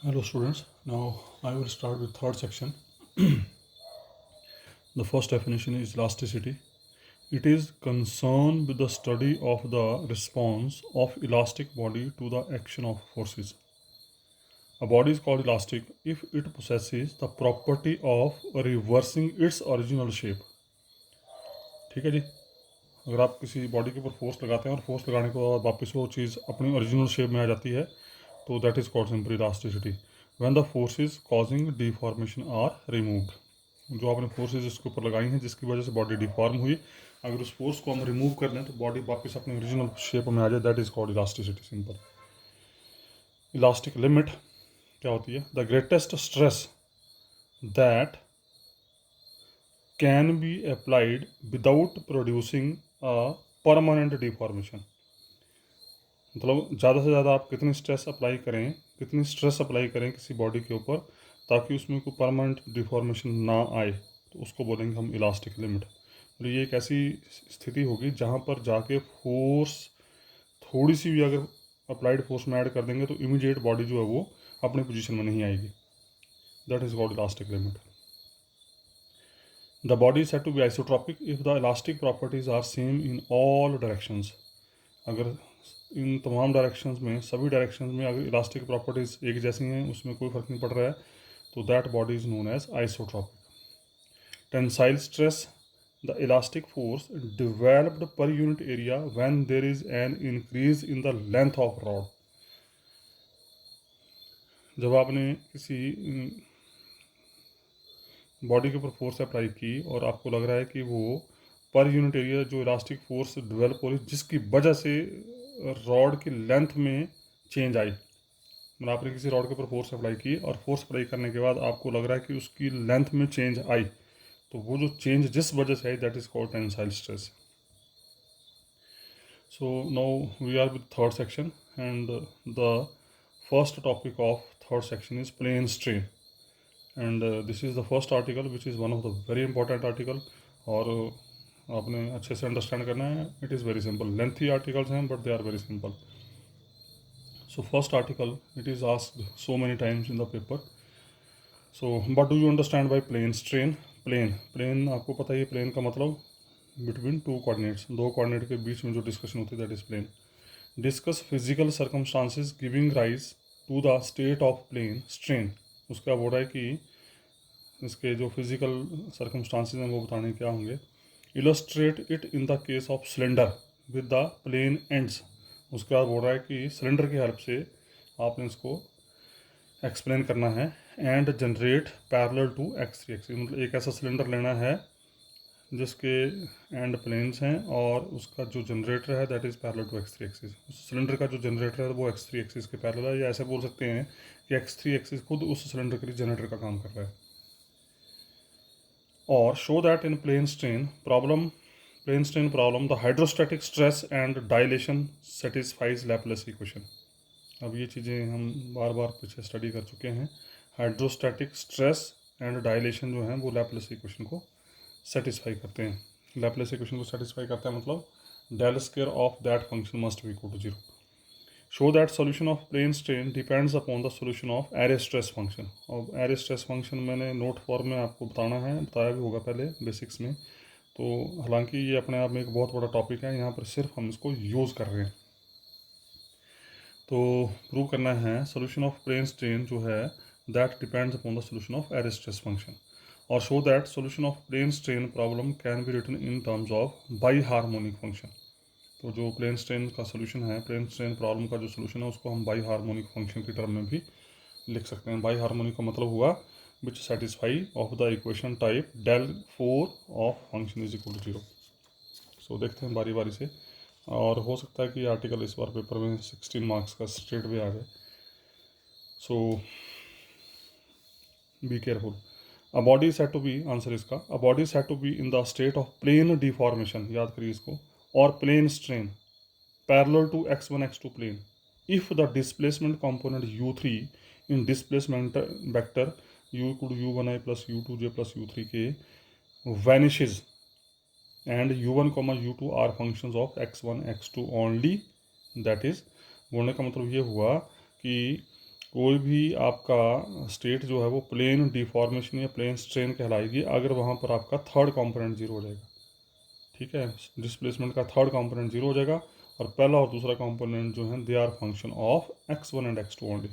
Hello students, now I will start with third section. The first definition is elasticity. It is concerned with the study of the response of elastic body to the action of forces. A body is called elastic if it possesses the property of reversing its original shape. ठीक है जी, अगर आप किसी body के ऊपर force लगाते हैं और फोर्स लगाने के बाद वापस वो चीज़ अपनी ओरिजिनल शेप में आ जाती है तो that is called simple elasticity when the forces causing deformation are removed. जो आपने फोर्सेस इसके ऊपर लगाई हैं जिसकी वजह से बॉडी डिफॉर्म हुई, अगर उस फोर्स को हम रिमूव कर लें तो बॉडी वापस अपनी ओरिजिनल शेप में आ जाए, that is called elasticity simple. Elastic limit क्या होती है? The greatest stress that can be applied without producing a permanent deformation. मतलब ज़्यादा से ज़्यादा आप कितनी स्ट्रेस अप्लाई करें किसी बॉडी के ऊपर ताकि उसमें कोई परमानेंट डिफॉर्मेशन ना आए, तो उसको बोलेंगे हम इलास्टिक लिमिट। तो ये एक ऐसी स्थिति होगी जहाँ पर जाके फोर्स थोड़ी सी भी अगर अप्लाइड फोर्स में ऐड कर देंगे तो इमीडिएट बॉडी जो है वो अपनी पोजीशन में नहीं आएगी, that is called elastic limit. The body is said to be isotropic if the elastic properties are same in all directions. अगर इन तमाम डायरेक्शंस में, सभी डायरेक्शंस में अगर इलास्टिक प्रॉपर्टीज़ एक जैसी हैं, उसमें कोई फ़र्क नहीं पड़ रहा है, तो that body is known as isotropic. Tensile stress the elastic force developed per unit area when there is an increase in the length of rod। जब आपने किसी बॉडी के ऊपर फोर्स अप्लाई की और आपको लग रहा है कि वो पर यूनिट एरिया जो इलास्टिक फोर्स डेवलप हो रही जिसकी वजह से रॉड की लेंथ में चेंज आई, मतलब आपने किसी रॉड के ऊपर फोर्स अप्लाई की और फोर्स अप्लाई करने के बाद आपको लग रहा है कि उसकी लेंथ में चेंज आई, तो वो जो चेंज जिस वजह से I that is called tensile stress. So now we are with third section and the first topic of third section is plane strain and this is the first article which is one of the very important article. और आपने अच्छे से understand करना है, it is very simple. Lengthy articles हैं but they are very simple. So first article, it is asked so many times in the paper. So what do you understand by plane strain? Plane आपको पता ही है, plane का मतलब between two coordinates, दो coordinate के बीच में जो डिस्कशन होती है that is plane. Discuss physical circumstances giving rise to the state of plane strain. उसका बोल रहा है कि इसके जो फिजिकल सर्कमस्टांसेस हैं वो बताने क्या होंगे। Illustrate it in the case of cylinder with the plane ends. उसके बाद बोल रहा है कि सिलेंडर की हेल्प से आपने इसको एक्सप्लेन करना है। And generate parallel to x three axis, मतलब एक ऐसा सिलेंडर लेना है जिसके एंड प्लेन्स हैं और उसका जो जनरेटर है that is parallel to x three axis. उस सिलेंडर का जो जनरेटर है वो एक्स थ्री एक्सिस के पैरेलल है, या ऐसे बोल सकते हैं कि एक्स थ्री एक्सिस खुद उस सिलेंडर के लिए जनरेटर का काम कर रहा है। और show that in plane strain problem the hydrostatic stress and dilation satisfies Laplace equation. अब ये चीज़ें हम बार बार पीछे स्टडी कर चुके हैं। हाइड्रोस्टैटिक स्ट्रेस एंड डायलेशन जो है वो लैपलेस इक्वेशन को सेटिस्फाई करते हैं। लैपलेस इक्वेशन को सेटिस्फाई करता है मतलब del square of that function must be equal to zero. Show that solution of plane strain depends upon the solution of Airy stress function. और एरे स्ट्रेस फंक्शन मैंने note form में आपको बताया भी होगा पहले बेसिक्स में, तो हालांकि ये अपने आप में एक बहुत बड़ा टॉपिक है, यहाँ पर सिर्फ हम इसको यूज़ कर रहे हैं। तो प्रूव करना है सॉल्यूशन ऑफ प्लेन स्ट्रेन जो है that depends upon the solution of Airy stress function. और show that solution of plane strain problem can be written in terms of biharmonic function. तो जो प्लेन स्ट्रेन का solution है, plane strain problem का जो solution है उसको हम बाई हार्मोनिक फंक्शन की टर्म में भी लिख सकते हैं। बाई हार्मोनिक का मतलब हुआ which satisfy of the equation type del four of function is equal to zero. So देखते हैं बारी बारी से, और हो सकता है कि आर्टिकल इस बार पेपर में 16 मार्क्स का स्ट्रेट वे आ जाए। So be careful. A body set to be, answer इसका, a body set to be in the state of plane deformation, याद करिए इसको, और plane strain parallel to x1 x2 plane if the displacement component u3 in displacement vector u equal to u1i plus u2j plus u3k vanishes and u1 comma u2 are functions of x1 x2 only, that is बोलने का मतलब ये हुआ कि कोई भी आपका state जो है वो प्लेन डिफॉर्मेशन या प्लेन स्ट्रेन कहलाएगी अगर वहाँ पर आपका थर्ड कंपोनेंट जीरो हो जाएगा। ठीक है, डिस्प्लेसमेंट का थर्ड कंपोनेंट जीरो हो जाएगा और पहला और दूसरा कंपोनेंट जो है they are function of x1 and x2 only.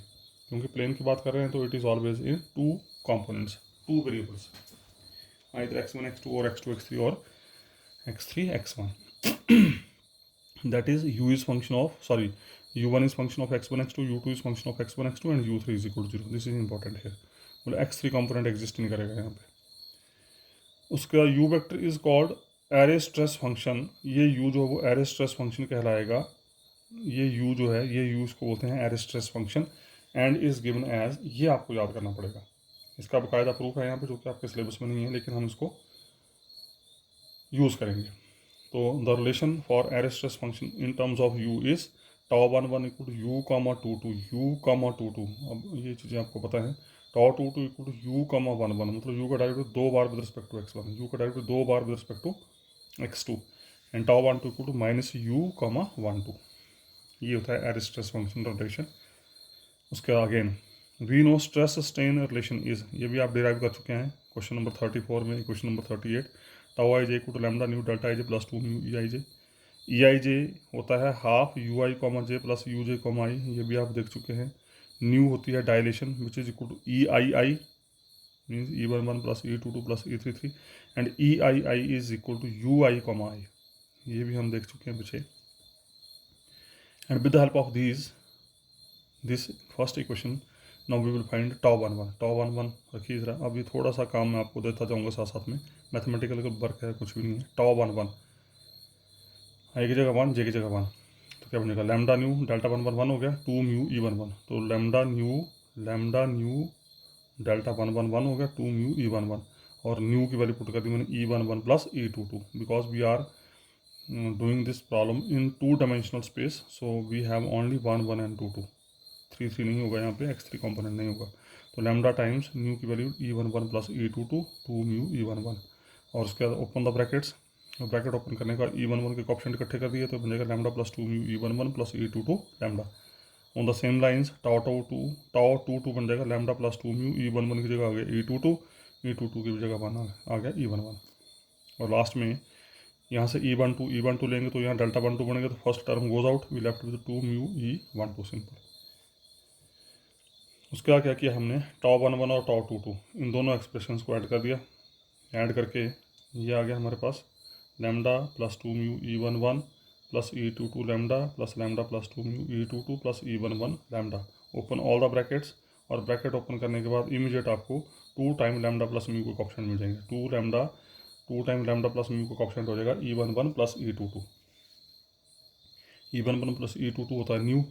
क्योंकि प्लेन की बात कर रहे हैं तो it is always in two components, two variables, either x1 x2 और x2 x3 और x3 x1। that is u is function of, sorry, u1 is function of x1 x2, u2 is function of x1 x2 and u3 is equal to 0. this is important here, मतलब x3 component exist नहीं करेगा यहाँ पे। उसका u vector is called array stress function. ये u जो है वो एरे स्ट्रेस फंक्शन कहलाएगा। ये u जो है ये u इसको बोलते हैं Airy stress function and is given as, ये आपको याद करना पड़ेगा। इसका बाकायदा प्रूफ है यहाँ पे जो कि आपके सिलेबस में नहीं है, लेकिन हम इसको यूज़ करेंगे। तो the relation for Airy stress function in terms of u is tau 1 equal to u comma 2 u comma 2। अब ये चीज़ें आपको पता है, tau 2 equal to u comma 1 मतलब u का डायरेक्टिव 2 बार with respect to x1, u का डायरेक्टिव 2 बार with respect to x2 and tau 1 equal to minus u comma 1 ये होता है एरे स्ट्रेस फंक्शन रोटेशन। उसके again we know stress strain relation is, ये भी आप डिराइव कर चुके हैं क्वेश्चन नंबर 34 में, question number 38। Tau i j equal to lambda nu delta i j plus 2 mu e i j. E i j होता है half u i comma j plus u j comma i, ये भी आप देख चुके हैं। Nu होती है dilation which is equal to e i i means E11 plus E22 plus E33 and e i i is equal to u i comma i, ये भी हम देख चुके हैं पीछे। And with the help of this first equation now we will find tau 1 रखिए जरा। अब ये थोड़ा सा काम मैं आपको देता जाऊँगा साथ साथ में, मैथमेटिकल का वर्क है, कुछ भी नहीं है। टाउ 1 आई की जगह 1 जे की जगह 1, तो क्या बनेगा लैम्डा न्यू डेल्टा 1 हो गया 2 म्यू E11, तो लैम्डा न्यू डेल्टा 1 हो गया 2 म्यू E11 और न्यू की वैल्यू पुट कर दी मैंने E11 plus E22 because we are doing this problem in 2 dimensional space, so we have only 1 and 2 3 नहीं होगा यहाँ पे, x3 कंपोनेंट नहीं होगा। तो लैम्डा टाइम्स न्यू की value E11 plus E22 2 mu E11 और उसके बाद open the brackets, bracket open करने के बाद E11 के ऑप्शन इकट्ठे कर दिए तो बन जाएगा lambda plus 2 mu E11 plus E22 lambda. On the same lines tau 2 बन जाएगा लैम्डा प्लस 2 म्यू E11 की जगह आ गया E22 की जगह आ गया E11 और लास्ट में यहाँ से E12 लेंगे तो यहाँ डेल्टा 12 बनेगा, तो first term goes out, we left with 2 mu E12 simple. उसके बाद क्या किया हमने, टाउ 1 और टाउ 2 इन दोनों एक्सप्रेशंस को ऐड कर दिया। ऐड करके ये आ गया हमारे पास lambda plus 2 mu E11 plus E22 lambda plus lambda plus 2 mu E22 plus E11 lambda. Open all the brackets और ब्रैकेट ओपन करने के बाद इमीडिएट आपको 2 टाइम लैम्डा प्लस म्यू को ऑप्शन मिल जाएंगे। 2 टाइम लैम्डा प्लस म्यू को option हो जाएगा E11 plus E22। E11 plus E22 होता है न्यू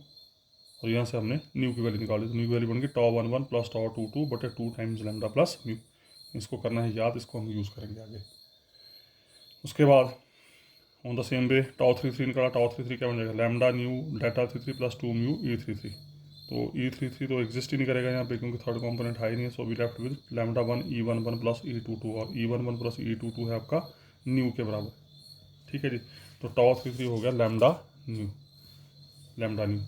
और यहाँ से हमने न्यू की वैल्यू निकाली, तो न्यू वैल्यू बन गई टाउ 1 प्लस टाउ 2 बटे 2 टाइम्स लैम्डा प्लस म्यू। इसको करना है याद, इसको हम यूज़ करेंगे आगे। उसके बाद on the same way tau 3 निकाला, टाउ 3 क्या बन जाएगा lambda nu delta 3 plus 2 mu E33, तो E33 तो एग्जिस्ट ही नहीं करेगा यहाँ पे क्योंकि थर्ड कंपोनेंट है ही नहीं है, so we left with lambda 1 E11 plus E22 और E11 प्लस E22 है आपका न्यू के बराबर। ठीक है जी, तो टाउ 3 हो गया लैम्डा न्यू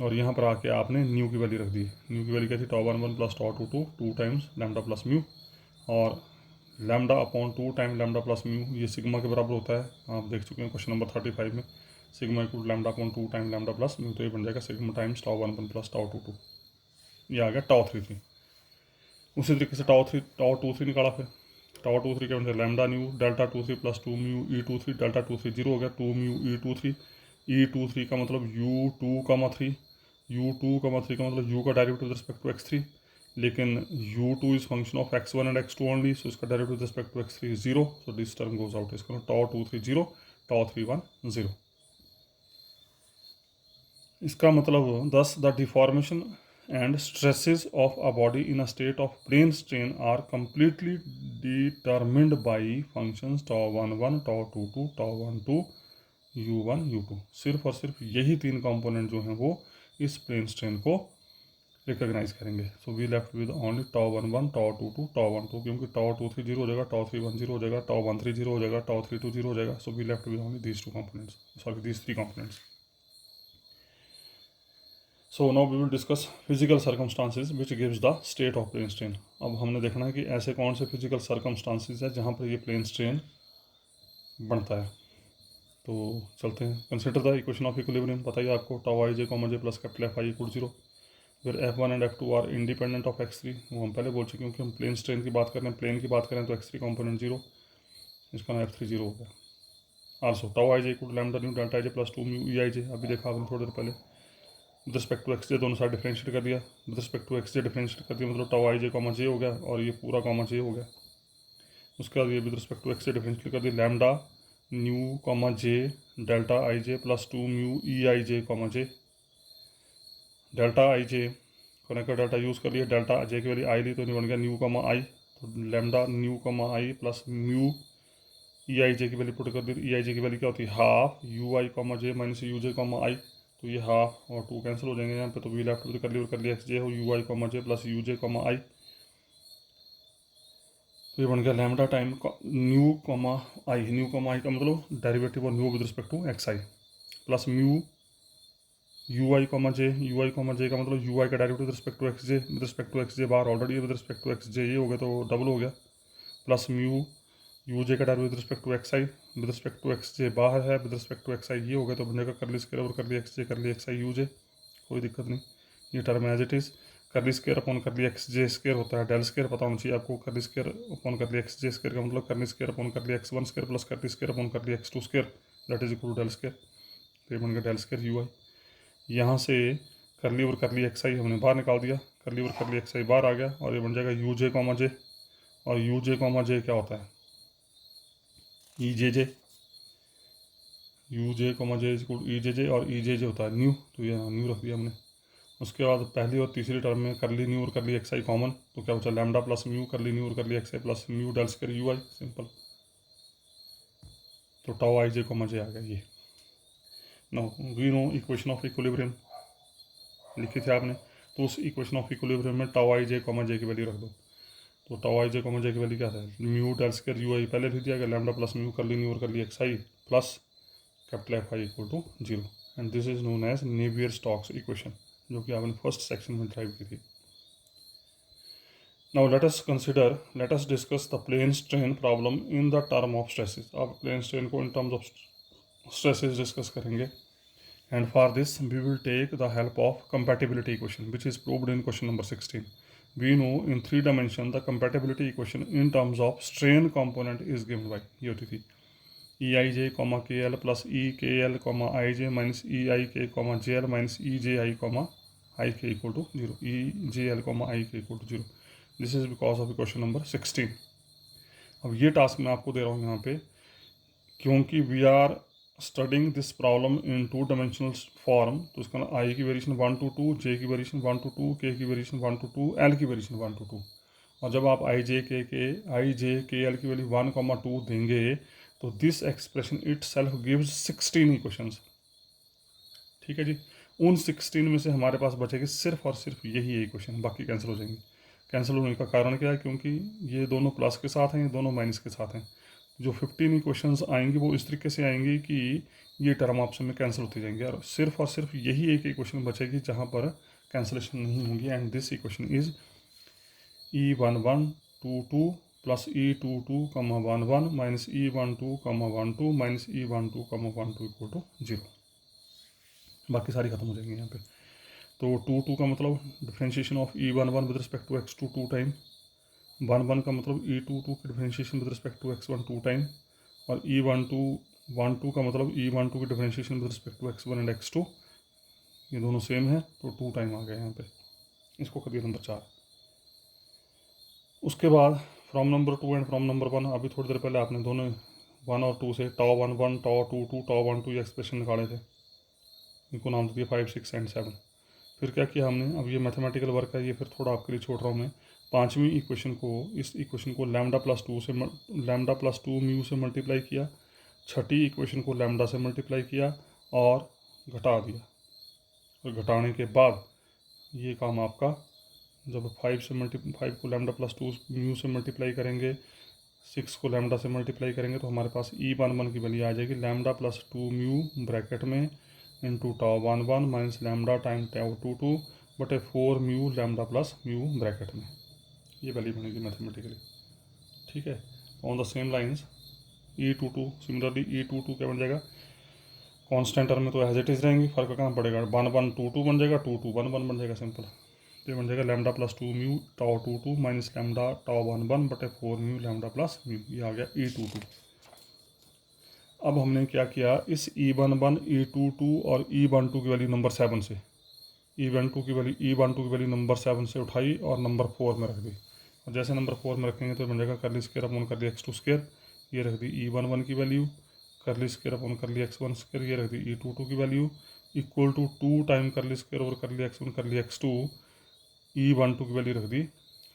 और यहाँ पर आके आपने न्यू की वैल्यू रख दी। न्यू की वैल्यू क्या थी tau 1 plus tau 2 times lambda plus mu और lambda upon 2 time lambda plus mu, ये सिग्मा के बराबर होता है, आप देख चुके हैं क्वेश्चन नंबर 35 में। Sigma equal lambda upon 2 time lambda plus mu, तो ये बन जाएगा sigma times tau 1 plus tau 2, ये आ गया टाउ 3। उसी तरीके से टाउ 2 निकाला, फिर टाउ 2 क्या बन जाएगा lambda nu delta 2 plus 2 mu E23 delta 2 0 हो गया 2 म्यू E23 का मतलब U2 का मतलब U का directive with respect to x3, लेकिन U2 is function of x1 and x2 only, so इसका derivative with respect to x3 is 0, so this term goes out. इसका टाउ 2 0 टाउ 3 0। इसका मतलब thus the deformation and stresses of a body in a state of plane strain are completely determined by functions tau 1 tau 2 tau 1 u2। सिर्फ और सिर्फ यही 3 component जो हैं वो इस प्लेन स्ट्रेन को रिकॉग्नाइज करेंगे। So we left with only tau 1 tau 2 tau 1 क्योंकि टाउ 2 0 हो जाएगा, टाउ 3 0 हो जाएगा, टाउ 1 0 हो जाएगा, टाउ 3 0 हो जाएगा। So we left with only these 3 components. So now we will discuss physical circumstances which gives the state of plane strain. अब हमने देखना है कि ऐसे कौन से फिजिकल सर्कमस्टांसिस है जहाँ पर ये प्लेन स्ट्रेन बनता है। तो चलते हैं। Consider the equation of equilibrium. बताइए आपको tau i j comma j plus capital F i equal 0। फिर F1 and F2 are independent of x3। वो हम पहले बोल चुके हैं, क्योंकि हम प्लेन स्ट्रेन की बात कर रहे हैं, प्लेन की बात करें तो x3 कॉम्पोनेंट 0, इसका ना F3 0 हो गया। Also tau i j equal lambda nu delta i j plus 2 mu e i j. अभी देखा आपने थोड़ी देर पहले। With respect to x j दोनों साइड डिफरेंशिएट कर दिया। With respect to x j differentiate कर दिया, मतलब टाउ आई जे कॉमा जे हो गया और ये पूरा कॉमा जे हो गया। उसके बाद ये with respect to x j differentiate कर दिया, lambda nu comma j delta i j plus 2 mu e i j comma j. Delta i j connector delta use कर लिया, डेल्टा जे की वैल्यू आई ली तो नहीं बन गया न्यू कॉमा आई, तो lambda nu comma I plus mu e i जे की value put कर दी। ई आई जे की वैल्यू क्या होती है, half u i comma j minus u j comma i. तो ये हाफ और 2 कैंसिल हो जाएंगे यहाँ पे, तो वी लेफ्ट विद कर लिया एक्स जे हो u i comma j plus u j comma i. तो ये बन गया lambda time nu comma i. Nu comma i का मतलब derivative of nu with respect to x i plus mu u i comma j. U i comma j का मतलब u i का derivative with respect to x j. With respect to x j बाहर already है, with respect to x j ये हो गया तो double हो गया, प्लस म्यू यू जे का derivative with respect to x i. With respect to x j बाहर है, with respect to x i ये हो गया तो बनेगा curly square over curly x j curly x i u j. कोई दिक्कत नहीं, ये term as it is. Curly square upon curly x j square होता है, डेल स्क्वायर पता होना चाहिए आपको। Curly square upon curly x j square का मतलब करली square upon curly x one square plus curly square upon curly x two square that is equal to del square. तो ये बन गया डेल स्क्वायर यू आई। यहाँ से करली और करली एक्स आई हमने बाहर निकाल दिया, करली और करली एक्स आई बाहर आ गया और ये बन जाएगा यू जे कॉमा जे। और यू जे कॉमा जे क्या होता है, ई जे जे। यू जे कॉमा जे ई जे जे और ई जे जे होता है न्यू, तो ये न्यू रख दिया हमने। उसके बाद पहली और तीसरी टर्म में करली न्यू और करली एक्स आई कॉमन, तो क्या बचा lambda plus mu curly nu और curly x i plus mu del square u i, simple. तो tau i j comma j आ गया ये। Now we know equation of equilibrium लिखी थी आपने, तो उस इक्वेशन ऑफ इक्विलिब्रियम में tau i j comma j की वैल्यू रख दो। तो tau i j comma j की वैल्यू क्या था, mu del square u i पहले लिख दिया गया, lambda plus mu curly nu और curly x i plus capital F i equal to 0। And this is known as Navier Stokes equation, जो कि आपने फर्स्ट सेक्शन में ड्राइव की थी। Now let us discuss the plane strain problem in the term of stresses. अब plane strain को in terms of stresses discuss करेंगे, and for this we will take the help of compatibility equation which is proved in question number 16. We know in 3 dimension the compatibility equation in terms of strain component is given by ये होती थी e i j comma k l plus e k l comma i j minus e i k comma j l minus e j i comma i k equal to 0, e j l comma i k equal to 0। This is because of question number 16। अब ये task मैं आपको दे रहा हूँ यहाँ पे, क्योंकि we are studying this problem in 2 dimensional form. तो इसका आई की वेरिएशन 1 to 2, जे की वेरिएशन 1 to 2, के की वेरिएशन 1 to 2, एल की वेरिएशन 1 to 2। और जब आप आई जे के एल की वैल्यू 1,2 देंगे तो this expression it self gives 16 equations. ठीक है जी, उन 16 में से हमारे पास बचेगी सिर्फ और सिर्फ यही इक्वेशन, बाकी कैंसिल हो जाएंगी। कैंसिल होने का कारण क्या है, क्योंकि ये दोनों प्लस के साथ हैं, ये दोनों माइनस के साथ हैं। जो 15 इक्वेशंस आएंगी वो इस तरीके से आएंगी कि ये टर्म ऑप्शन में कैंसिल होती जाएंगी और सिर्फ यही एक इक्वेशन बचेगी जहाँ पर कैंसिलेशन नहीं होंगी। And this equation is E1122 plus E22 कमा 11 माइनस E12 कमा 12 माइनस E12 कमा 12 इक्वल टू 0। बाकी सारी खत्म हो जाएंगी यहाँ पे। तो 2 का मतलब differentiation of E11 with respect to x2 2 time, 1 का मतलब E22 की differentiation with respect to x1 2 time, और E12 का मतलब E12 की differentiation with respect to x1 and x2, ये दोनों सेम है तो 2 टाइम आ गया यहाँ पे। इसको कर दिया नंबर 4। उसके बाद from number 2 and from number 1, अभी थोड़ी देर पहले आपने दोनों 1 और 2 से टाउ 11 टाउ 22 टाउ 12 ये एक्सप्रेशन निकाले थे, इनको नाम दिया 5 6 एंड 7। फिर क्या किया हमने, अब ये मैथमेटिकल वर्क है, ये फिर थोड़ा आपके लिए छोड़ रहा हूँ मैं। पाँचवीं इक्वेशन को, इस इक्वेशन को लैम्डा प्लस 2 म्यू से मल्टीप्लाई किया, छठी इक्वेशन को लैम्डा से मल्टीप्लाई किया और घटा दिया। और घटाने के बाद ये काम आपका, जब 5 को लैम्डा प्लस 2 म्यू से मल्टीप्लाई करेंगे, 6 को लैम्डा से मल्टीप्लाई करेंगे तो हमारे पास E11 की वैल्यू आ जाएगी लैम्डा प्लस 2 म्यू ब्रैकेट में into tau 1 minus lambda time tau 2 बटे 4 mu lambda plus mu bracket में, ये वैल्यू बनेगी मैथमेटिकली। ठीक है, on the same lines E22 similarly E22 क्या बन जाएगा, कांस्टेंट टर्म में तो एज इट इज़ रहेंगी, फर्क कहाँ पड़ेगा, 1122 बन जाएगा, 2211 बन जाएगा, सिंपल। तो ये बन जाएगा lambda plus 2 mu tau 22 minus lambda tau 11 बटे 4 म्यू लैम्डा प्लस म्यू, ये आ गया E22। अब हमने क्या किया, इस E11 E22 और E12 की वैल्यू नंबर 7 से, E12 की वैल्यू नंबर 7 से उठाई और नंबर 4 में रख दी। और जैसे नंबर 4 में रखेंगे तो बन जाएगा करली स्क्वायर अपॉन करली x2 स्क्वायर, ये रख दी E11 की वैल्यू, करली स्क्वायर अपॉन करली x1 स्क्वायर, ये रख दी E22 की value, equal to 2 time curly square over करली x1 करली x2, E12 की वैल्यू रख दी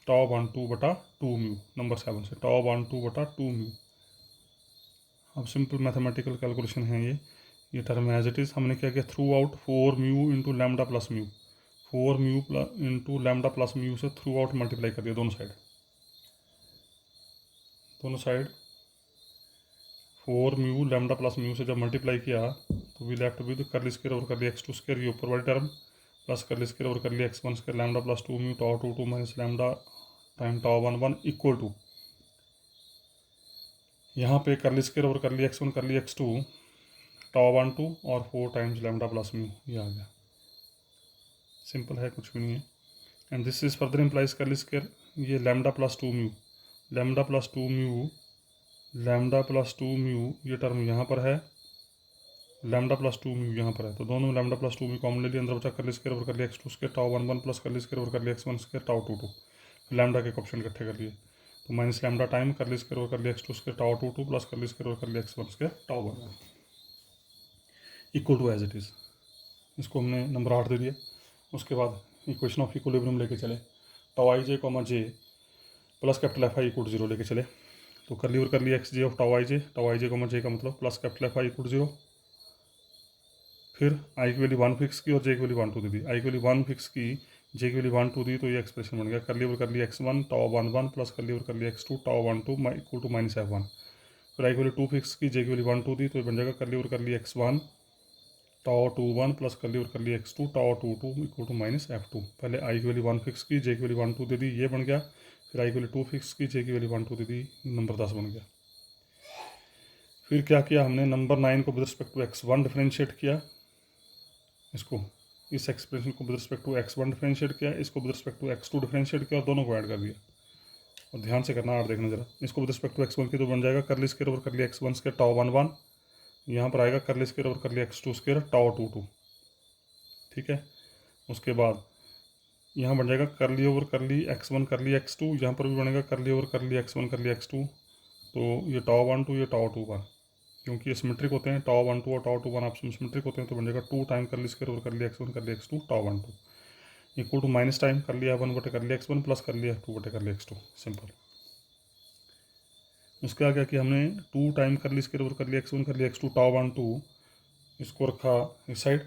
टाउ 12 बटा 2 म्यू, नंबर 7 से टाउ 12 बटा 2 म्यू। अब सिंपल मैथमेटिकल कैलकुलेशन है ये टर्म एज इट इज़। हमने क्या किया, through out 4 mu into lambda plus mu, 4 mu into lambda plus mu से थ्रू आउट मल्टीप्लाई कर दिया दोनों side 4 mu lambda plus mu से जब मल्टीप्लाई किया तो वी लेफ्ट विद करली स्क्वायर और करली x2 स्क्वायर, ये ऊपर वाली टर्म, प्लस करली स्क्वायर और curly x1 square lambda plus 2 mu tau 2 minus lambda time tau 1 equal to, यहाँ पे करली स्क्वायर और curly x1 curly x2 tau 12 और 4 टाइम्स लैम्डा प्लस म्यू, ये आ गया। सिंपल है, कुछ भी नहीं है। And this is further implies करली स्क्वायर, ये lambda plus 2 mu, lambda plus 2 mu, lambda plus 2 mu, ये टर्म यहाँ पर है, लैम्डा प्लस 2 म्यू यहाँ पर है, तो दोनों लैम्डा प्लस 2 म्यू कॉमन ले लिया, अंदर बचा करली स्क्वायर और curly x2 square tau 1 plus curly square और curly x1 square tau 2, lambda के कोएफिशिएंट इकट्ठे कर लिए, तो minus lambda time curly square और curly x2 square tau 2 plus curly square और curly x1 square tau 1 equal to as it is. इसको हमने नंबर 8 दे दिया। उसके बाद इक्वेशन ऑफ इक्विलिब्रियम लेके चले, tau i j comma j plus capital F i equal to 0 लेके चले, तो करली और curly x j of tau i j comma j का मतलब plus capital F i equal to 0, फिर आई की वैल्यू 1 फिक्स की और जे की वैल्यू 1 2 दे दी, आई की वैल्यू 1 फिक्स की, जे की वैल्यू 1 2 दी, तो ये एक्सप्रेशन बन गया करली और करली x1 टाउ 1 प्लस करली और curly x2 tau 1 equal to minus f1, फिर आई की वैल्यू 2 फिक्स की, जे की वैल्यू 1 2 दी, तो ये बन जाएगा करली और करली x1 टाउ 2 प्लस करली और curly x2 tau 2 equal to minus f2। पहले आई की वैल्यू 1 फिक्स की, जे की वैल्यू 1 2 दे दी, ये बन गया, फिर आई की वैल्यू 2 फिक्स की, जे की वैल्यू 1 2 दे दी, नंबर 10 बन गया। फिर क्या किया हमने, नंबर 9 को with respect to x1 differentiate किया, इसको इस एक्सप्रेशन को with respect to x1 differentiate किया, इसको with respect to x2 differentiate किया और दोनों को ऐड कर दिया। और ध्यान से करना, आर देखना जरा, इसको विद रिस्पेक्ट टू x1 की तो बन जाएगा करली स्क्वायर ओवर करली x1 स्क्वायर टाउ 1 यहाँ पर आएगा करली स्क्वायर ओवर करली x2 स्क्वायर टाउ 2 ठीक है। उसके बाद यहाँ बन जाएगा करली ओवर करली x1 करली x2, यहाँ पर भी बनेगा करली ओवर करली x1 करली x2, तो ये टाउ 1 ये टाउ 2 क्योंकि ये सिमेट्रिक होते हैं, टाउ 1 और टाउ 2 आपस में सिमेट्रिक होते हैं, तो बन जाएगा 2 टाइम करली स्क्वायर ओवर करली x1 curly x2 tau 1 equal to minus time कर लिया 1 बटे कर लिया x1 प्लस कर लिया 2 बटे कर लिया x2, सिंपल। उसके आगे कि हमने 2 टाइम कर ली स्क्वायर ओवर कर लिया x1 कर लिया x2 टाउ 1 2, इसको रखा इस साइड,